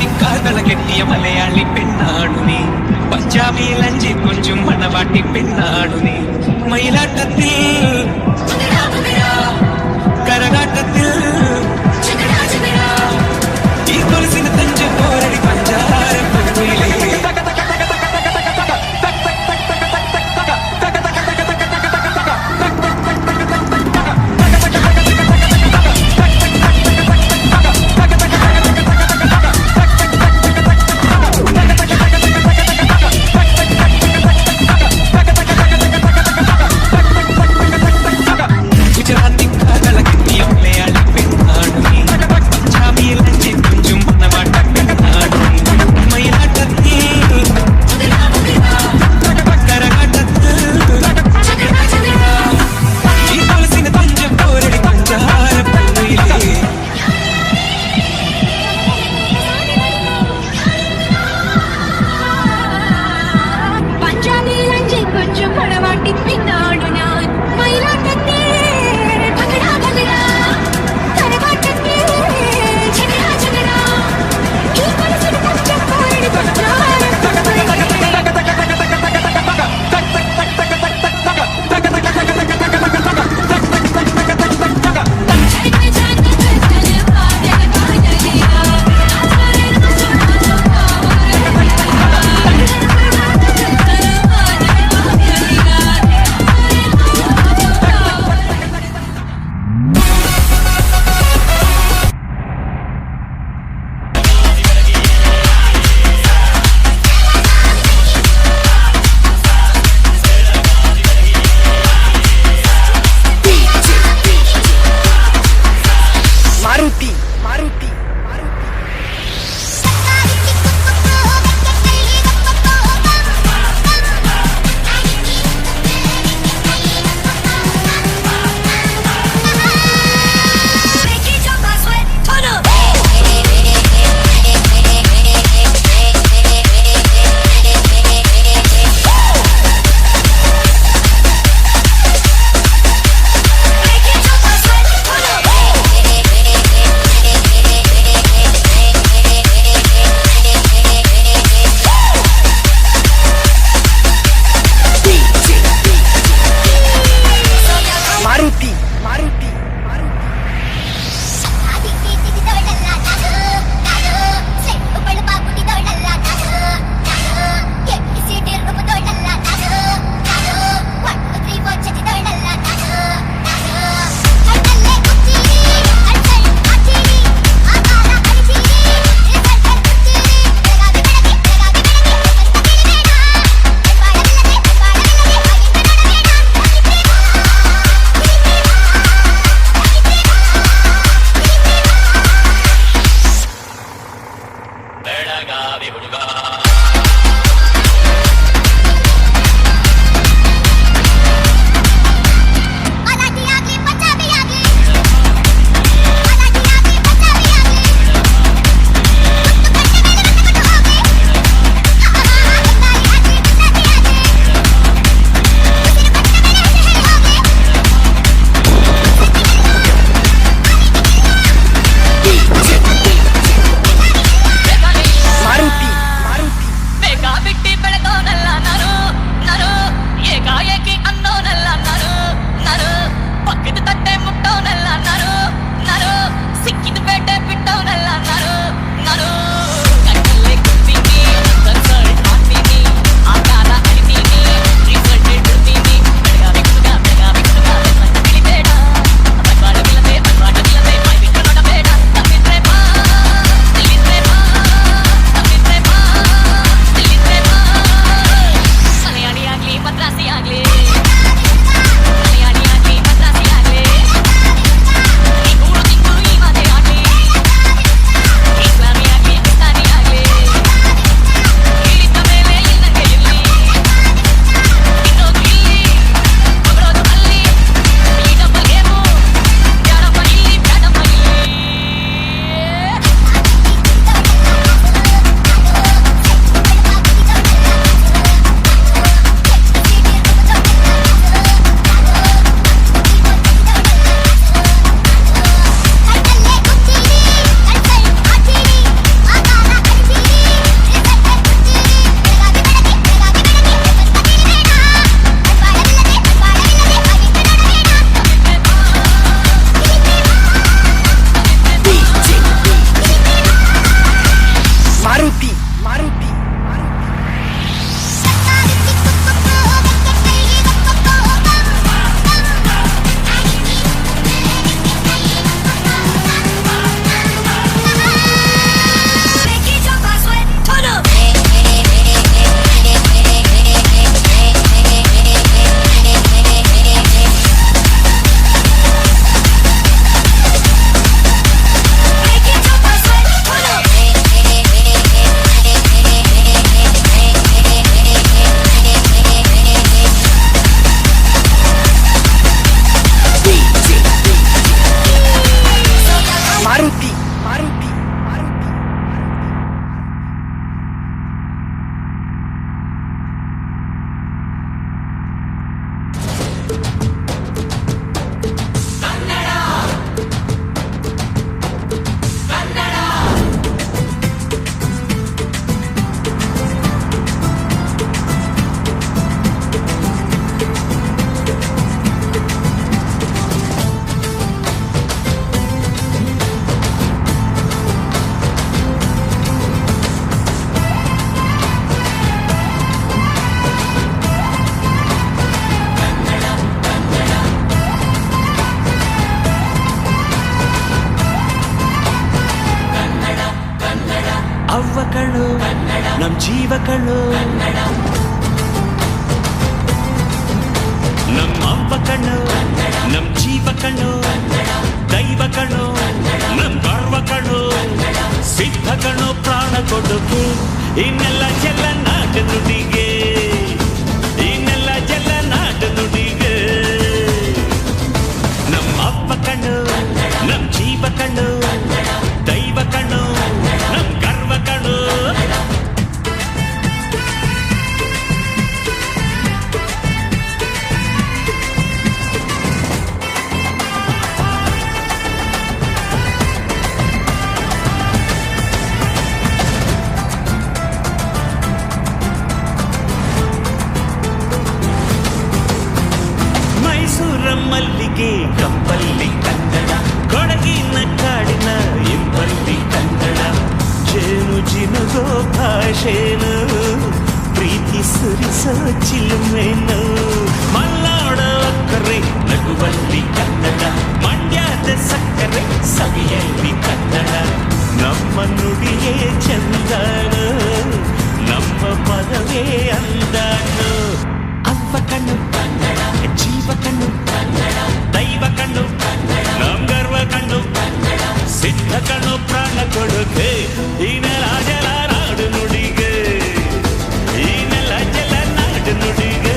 കാതള കെട്ടിയ മലയാളി പെണ്ണാണു നീ. പഞ്ചാബിയിൽ അഞ്ചി കൊഞ്ചും മണവാട്ടി പെണ്ണാണു നീ. മയിലാട്ടത്തിൽ കരകാട്ടത്തിൽ ഈ കൊലുസിന് തഞ്ച് പോരടി പഞ്ചാര പൂവിലേ. ನಮ್ ಜೀವಗಳು ನಮ್ಮ ಅಪ್ಪ ಕಣ್ಣು ನಮ್ ಜೀವ ಕಣ್ಣು ದೈವ ಕಣ್ಣು ನಮ್ ಗರ್ವ ಕಣ್ಣು ಸಿದ್ಧ ಕಣ್ಣು ಪ್ರಾಣ ಕೊಡುಗೆ ಇನ್ನೆಲ್ಲ ಜಲ ನಾಟ ನುಡಿಗೆ ಇನ್ನೆಲ್ಲ ಜಲ ನಾಟ ನುಡಿಗೆ ನಮ್ಮ ಅಪ್ಪ ಕಣ್ಣು ನಮ್ ಜೀವ ಕಣ್ಣು ದೈವ ಕಣ್ಣು ನಮ್ ಗರ್ವ ಕಣ್ಣು ಮಲ್ಲಿಗೆ ಕಪ್ಪಲ್ಲಿ ಕನ್ನಡ ಕೊಡಗಿನ ಕಾಡಿನ ಎಂಬಲ್ಲಿ ಕನ್ನಡ ಜೇನು ಜಿನುಗೋ ಭಾಷೆನು ಪ್ರೀತಿ ಸುರಿಸೋ ಚಿಲುಮೆನು ಮಲ್ನಾಡ ಕರೆ ನಗುವಲ್ಲಿ ಕನ್ನಡ ಮಂಡ್ಯದ ಸಕ್ಕರೆ ಸವಿಯಲ್ಲಿ ಕನ್ನಡ ನಮ್ಮ ನುಡಿಯೇ ಚಂದನ ನಮ್ಮ ಪದವೇ ಅಂದನು ಅವ್ವ ಕಣ್ಣು ಜೀವ ಕಣ್ಣು ದೈವ ಕಣ್ಣು ನಮ್ ಗರ್ವ ಕಣ್ಣು ಸಿದ್ಧ ಕಣ್ಣು ಪ್ರಾಣ ಕೊಡುಗೆ ಈ ನೆಲ ಜಲ ನಾಡು ನುಡಿಗೆ ಈ ನೆಲ ಜಲ ನಾಡು ನುಡಿಗೆ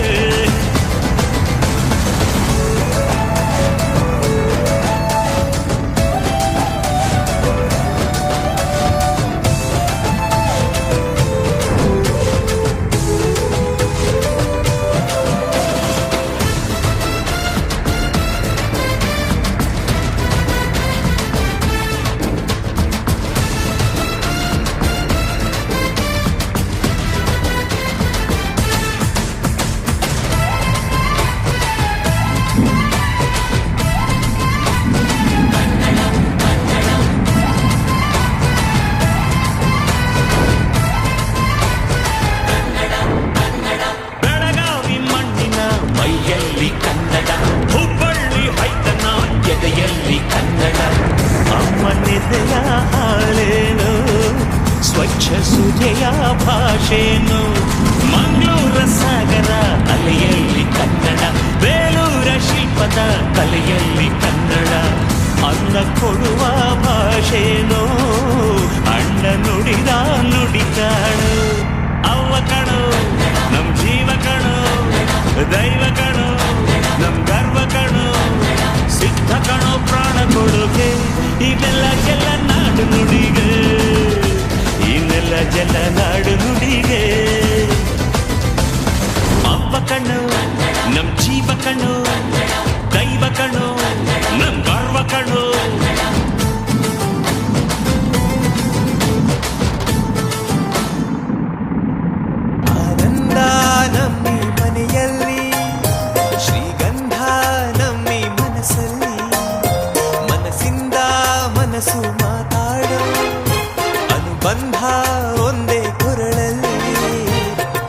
ಸುಜೆಯ ಭಾಷೆನು ಮಂಗಳೂರ ಸಾಗರ ಅಲೆಯಲ್ಲಿ ಕನ್ನಡ ಬೇಲೂರ ಶಿಲ್ಪದ ಕಲೆಯಲ್ಲಿ ಕನ್ನಡ ಅನ್ನ ಕೊಡುವ ಭಾಷೆನು ಅಣ್ಣ ನುಡಿದ ನುಡಿ ಕಾಣು ಅವ್ವ ಕಣು ನಮ್ ಜೀವ ಕಣು ದೈವ ಕಣು ನಮ್ ಗರ್ವ ಕಣು ಸಿದ್ಧ ಕಣು ಪ್ರಾಣ ಕೊಡುಗೆ ಇದೆಲ್ಲ ಎಲ್ಲ ನಾಡು ನುಡಿಗೆ ಇನ್ನೆಲ್ಲ ಜಲ ನಾಡು ನುಡಿಗೆ ಅಪ್ಪ ಕಣ್ಣು ನಮ್ ಜೀವ ಕಣ್ಣು ದೈವ ಕಣ್ಣು ನಮ್ ಗರ್ವ ಕಣ್ಣು ಆನಂದ ನಮ್ಮಿ ಮನೆಯಲ್ಲಿ ಶ್ರೀಗಂಧ ನಮ್ಮಿ ಮನಸ್ಸಲ್ಲಿ ಮನಸ್ಸಿಂದ ಮನಸ್ಸು ಮಾತಾಡೋ ಬಂಧ ಒಂದೇ ಕೊರಳಲ್ಲಿ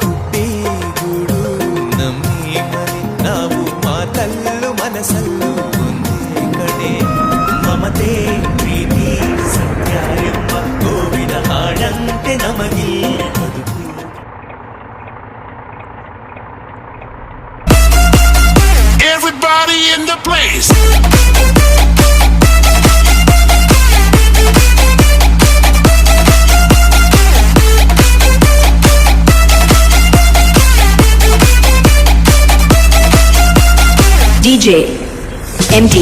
ಗುಡ್ಡಿಗೂಡು ನಮ್ಮಿ ಮನೆ ನಾವು ಮಾತಲ್ಲೂ ಮನಸ್ಸಲ್ಲೂ ಒಂದೇ ಕಡೆ ಮಮತೆ ಪ್ರೀತಿ ಸತ್ಯ ಎಂಬ ಗೋವಿನ ಹಾಡಂತೆ ನಮಗೆ ಬದುಕು Everybody in the place. DJ MD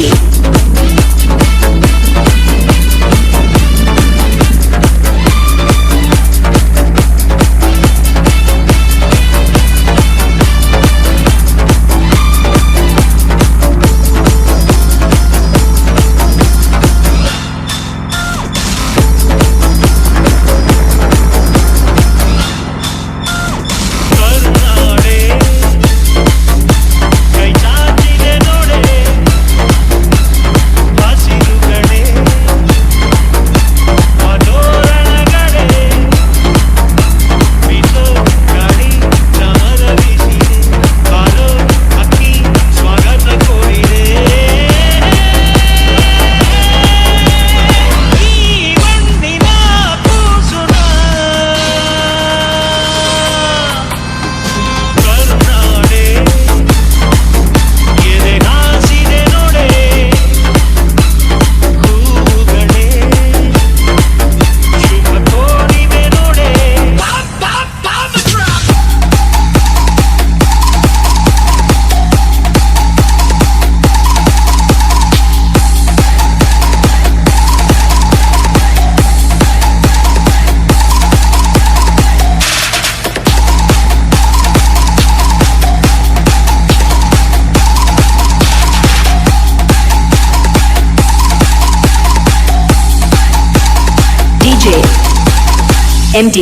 MD.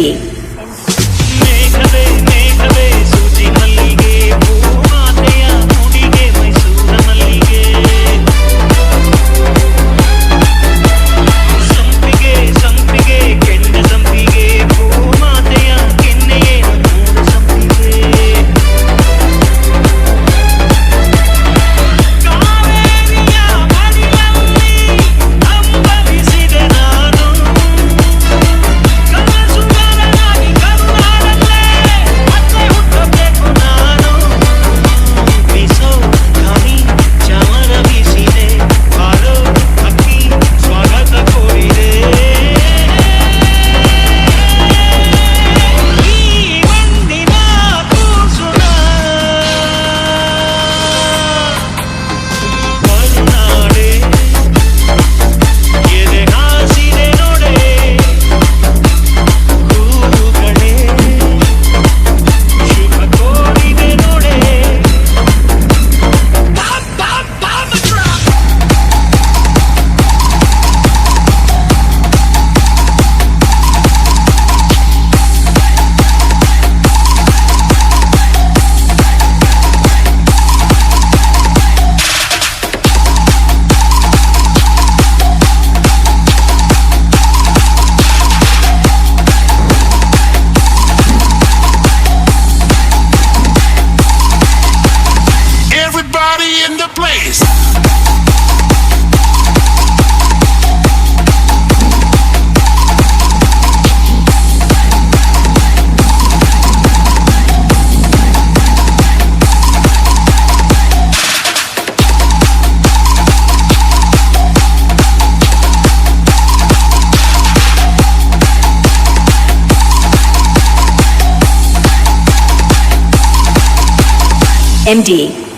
ಮೇಘವೇ ಮೇಘವೇ ಸೂಜಿ ಮಲ್ಲಿಗೆ ಭೂಮಾತೆಯ ಮುಡಿಗೆ ಮೈಸೂರ ಮಲ್ಲಿಗೆ ಸಂಪಿಗೆ ಸಂಪಿಗೆ ಕೆಂಡ ಸಂಪಿಗೆ ಭೂಮಾತೆಯ ಕೆನ್ನೆಯೇ ಮೂರು ಸಂಪಿಗೆ ಕಾವೇರಿಯ ಮಡಿಲಲ್ಲಿ ಅಂಬಲಿಸಿದೆ ನಾನು ಕನಸುಗಾರನಾಗಿ ಕರುನಾಡಲ್ಲೇ ಮತ್ತೆ ಹುಟ್ಟಬೇಕು ನಾನು ಬೀಸೋ ಗಾಳಿ ಚಾಮರ ಬೀಸಿದೆ ಹಾರೋ ಹಕ್ಕಿ ಸ್ವಾಗತ ಕೋರಿದೆ ಈ ಮಣ್ಣಿನ ಕೂಸುನ ಮರುನಾಡೆ ಎದೆ ಹಾಸಿದೆ ನೋಡೆ ಹೂಗಳೇ ಶುಭ ಕೋರಿದೆ ನೋಡೆ Everybody in the place. MD.